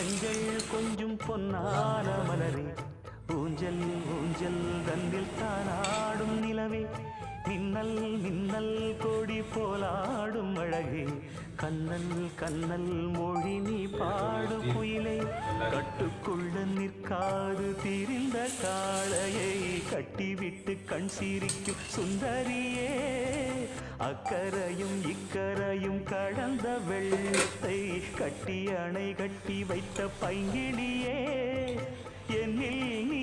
மஞ்சள் கொஞ்சம் பொன்னான மலரே ஊஞ்சல் ஊஞ்சல் தன்னில் தானாடும் நிலவே மின்னல் மின்னல் கொடி போலாடும் அழகே கண்ணல் கண்ணல் மொழி நீ பாடு குயிலை கட்டுக்குள்ள நிற்காது திரிந்த காளையை கட்டிவிட்டு கண் சிரிக்கும் சுந்தரியே அக்கரையும் இக்கரையும் கடந்த வெள்ளத்தை கட்டி அணை கட்டி வைத்த பைங்கிளியே என்னில் நீ